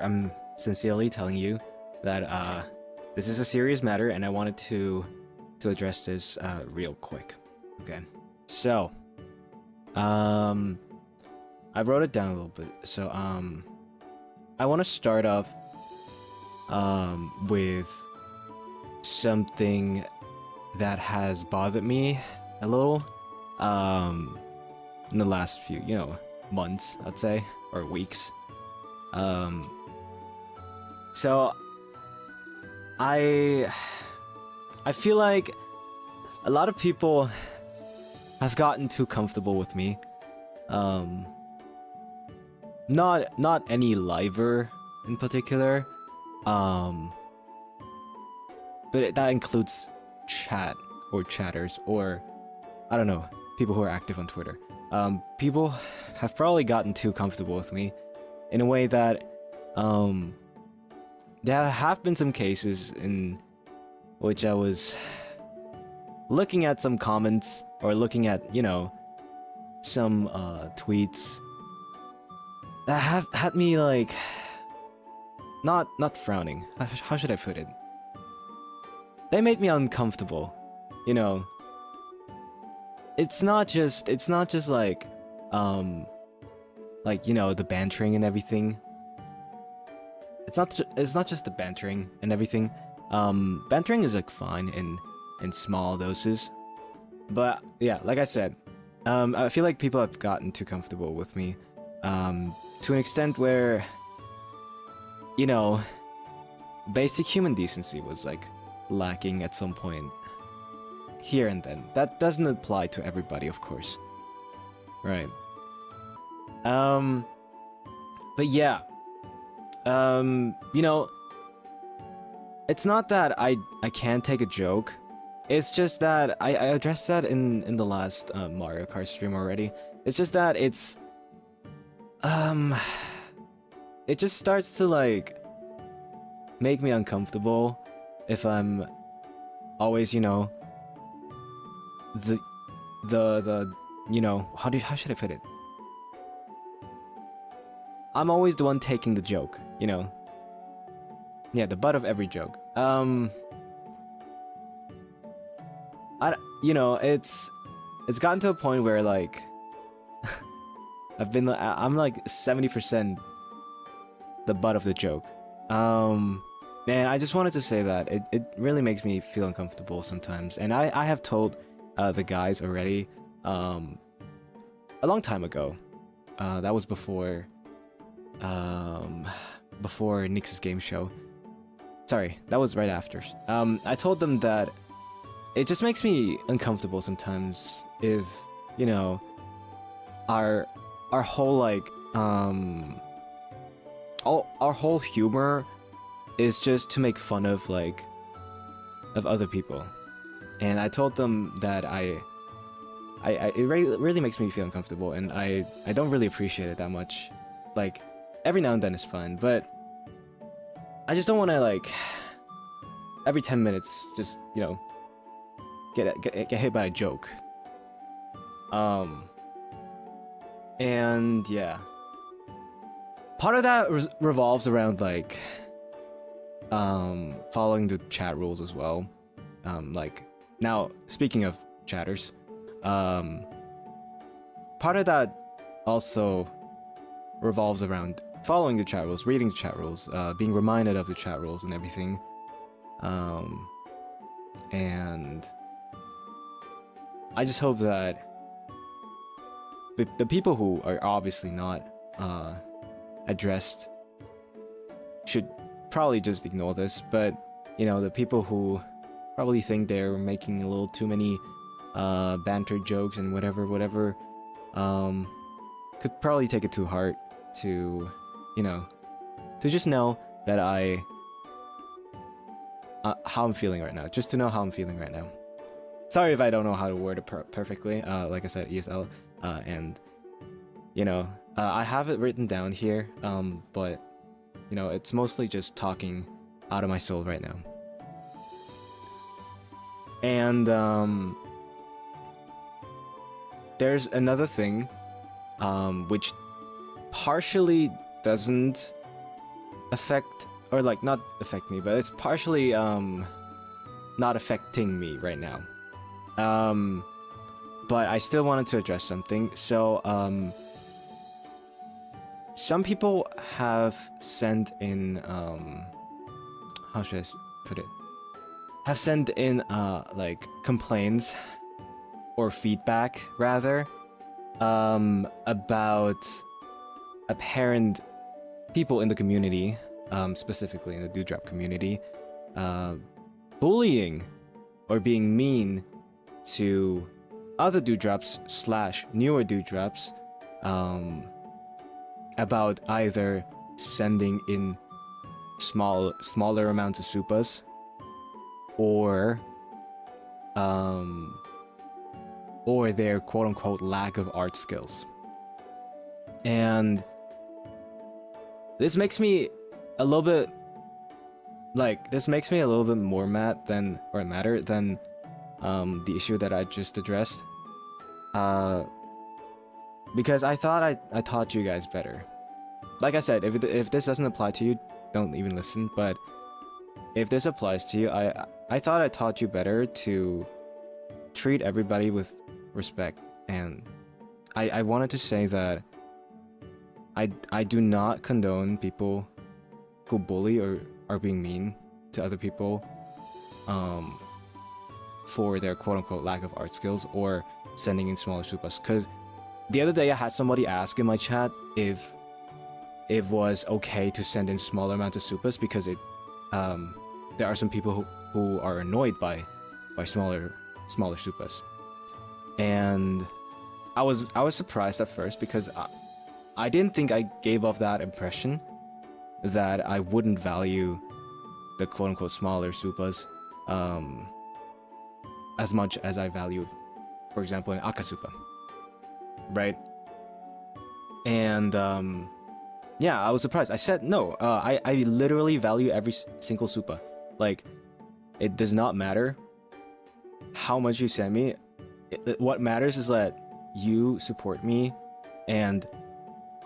I'm sincerely telling you that this is a serious matter, and I wanted to address this real quick. Okay, so I wrote it down a little bit. So I want to start off with something that has bothered me a little in the last few, months, I'd say, or weeks. So I feel like a lot of people have gotten too comfortable with me. Not any liver in particular, but that includes chat or chatters, or I don't know, people who are active on Twitter. People have probably gotten too comfortable with me in a way that there have been some cases in which I was looking at some comments or looking at, some tweets that have had me like not frowning. How should I put it? They made me uncomfortable, It's not just like the bantering and everything. It's not just the bantering and everything. Bantering is like fine in small doses, but yeah, like I said, I feel like people have gotten too comfortable with me, to an extent where, basic human decency was like lacking at some point here and then. That doesn't apply to everybody, of course, right? But yeah, it's not that I can't take a joke. It's just that I addressed that in the last Mario Kart stream already. It's just that it just starts to like make me uncomfortable if I'm always, the how should I put it? I'm always the one taking the joke, Yeah, the butt of every joke. It's gotten to a point where like I'm like 70% the butt of the joke. And I just wanted to say that it really makes me feel uncomfortable sometimes. And I have told the guys already a long time ago. That was before Nix's game show. Sorry, that was right after. I told them that it just makes me uncomfortable sometimes if, our whole like our whole humor is just to make fun of other people. And I told them that it really makes me feel uncomfortable, and I don't really appreciate it that much. Like every now and then is fine, but I just don't want to like every 10 minutes just get hit by a joke. And yeah, part of that revolves around like following the chat rules as well. Like now, speaking of chatters, part of that also revolves around following the chat rules, reading the chat rules, being reminded of the chat rules and everything. And I just hope that the people who are obviously not addressed should probably just ignore this, but the people who probably think they're making a little too many banter jokes and whatever could probably take it to heart to just know that how I'm feeling right now. Just to know how I'm feeling right now. Sorry if I don't know how to word it perfectly. Like I said, ESL, and I have it written down here, but it's mostly just talking out of my soul right now. And there's another thing which partially doesn't affect, or like not affect me, but it's partially not affecting me right now. But I still wanted to address something. So some people have sent in how should I put it? Have sent in like complaints or feedback rather about apparent people in the community, specifically in the dewdrop community, bullying or being mean to other dewdrops / newer dewdrops about either sending in smaller amounts of supas or their quote-unquote lack of art skills. And this makes me a little bit more mad than the issue that I just addressed, because I thought I taught you guys better. Like I said, if this doesn't apply to you, don't even listen. But if this applies to you, I thought I taught you better to treat everybody with respect. And I wanted to say that I do not condone people who bully or are being mean to other people for their quote-unquote lack of art skills or sending in smaller supas. Because the other day I had somebody ask in my chat if it was okay to send in smaller amounts of supas because there are some people who are annoyed by smaller supas. And I was surprised at first because I didn't think I gave off that impression that I wouldn't value the quote-unquote smaller supas as much as I valued, for example, an Akasupa, right? And yeah, I was surprised. I said no. I literally value every single supa. Like, it does not matter how much you send me. What matters is that you support me, and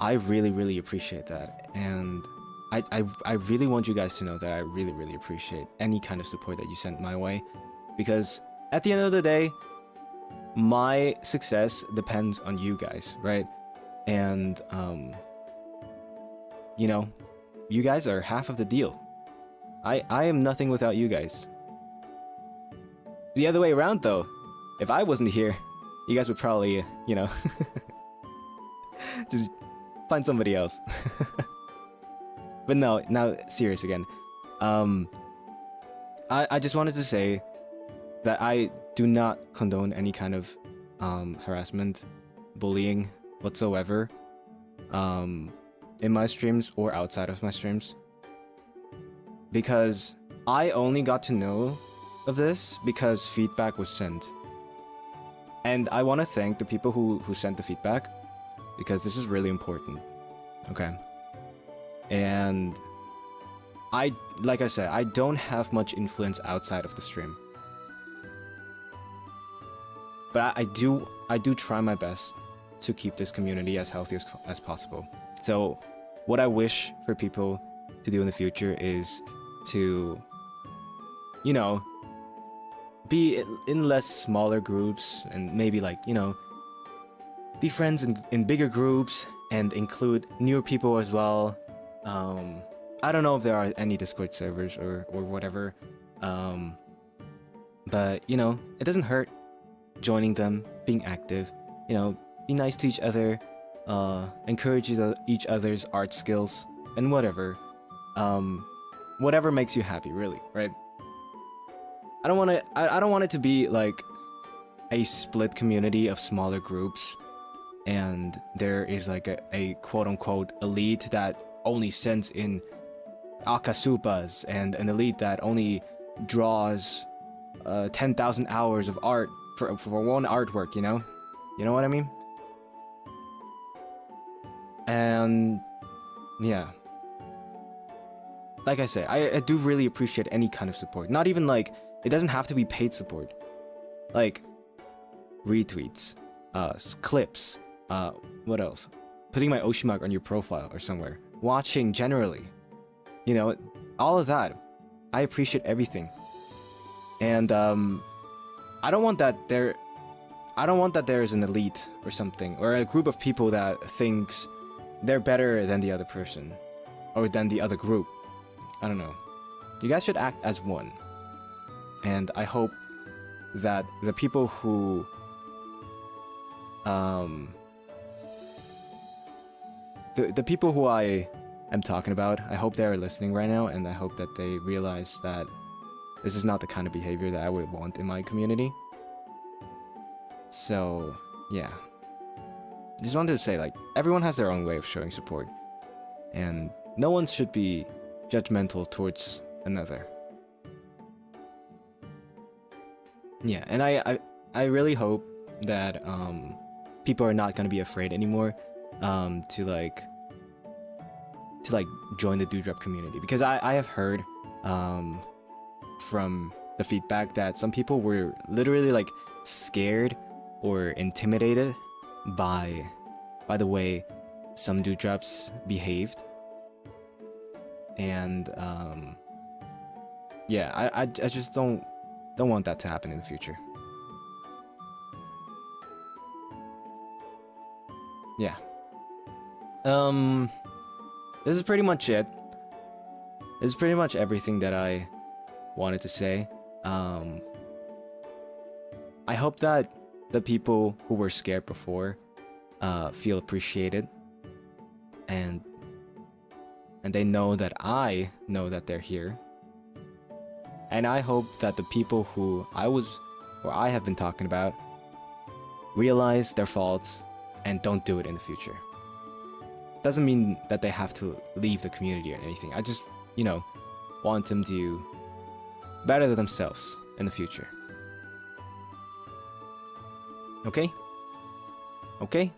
I really, really appreciate that. And I really want you guys to know that I really, really appreciate any kind of support that you send my way, because at the end of the day, my success depends on you guys, right? And you know, you guys are half of the deal. I am nothing without you guys. The other way around though, if I wasn't here, you guys would probably, you know, just find somebody else. But no, now serious again. I just wanted to say that I do not condone any kind of harassment, bullying whatsoever in my streams or outside of my streams, because I only got to know of this because feedback was sent. And I want to thank the people who sent the feedback, because this is really important. Okay. And like I said, I don't have much influence outside of the stream. But I do try my best to keep this community as healthy as possible. So what I wish for people to do in the future is to, you know, be in less smaller groups, and maybe, like, you know, be friends in bigger groups and include newer people as well. I don't know if there are any Discord servers or whatever, but, you know, it doesn't hurt joining them, being active, you know, be nice to each other, encourage each other's art skills, and whatever makes you happy, really, right? I don't want it to be like a split community of smaller groups, and there is like a quote-unquote elite that only sends in Akasupas, and an elite that only draws 10,000 hours of art for one artwork, you know what I mean? And yeah, like I said, I do really appreciate any kind of support. Not even like, it doesn't have to be paid support, like retweets, clips, what else, putting my Oshimag on your profile or somewhere, watching generally, You know, all of that. I appreciate everything. And I don't want that there is an elite or something, or a group of people that thinks they're better than the other person or than the other group. I don't know. You guys should act as one. And I hope that the people who the people who I am talking about, I hope they're listening right now, and I hope that they realize that this is not the kind of behavior that I would want in my community. So, yeah. Just wanted to say, like, everyone has their own way of showing support. And no one should be judgmental towards another. Yeah, and I really hope that people are not gonna be afraid anymore to join the dewdrop community, because I have heard from the feedback that some people were literally like scared or intimidated by the way some dewdrops behaved. And yeah, I just don't want that to happen in the future. Yeah. This is pretty much it. This is pretty much everything that I wanted to say. I hope that the people who were scared before feel appreciated, and they know that I know that they're here. And I hope that the people who I have been talking about realize their faults and don't do it in the future. Doesn't mean that they have to leave the community or anything. I just, want them to better themselves in the future. Okay? Okay?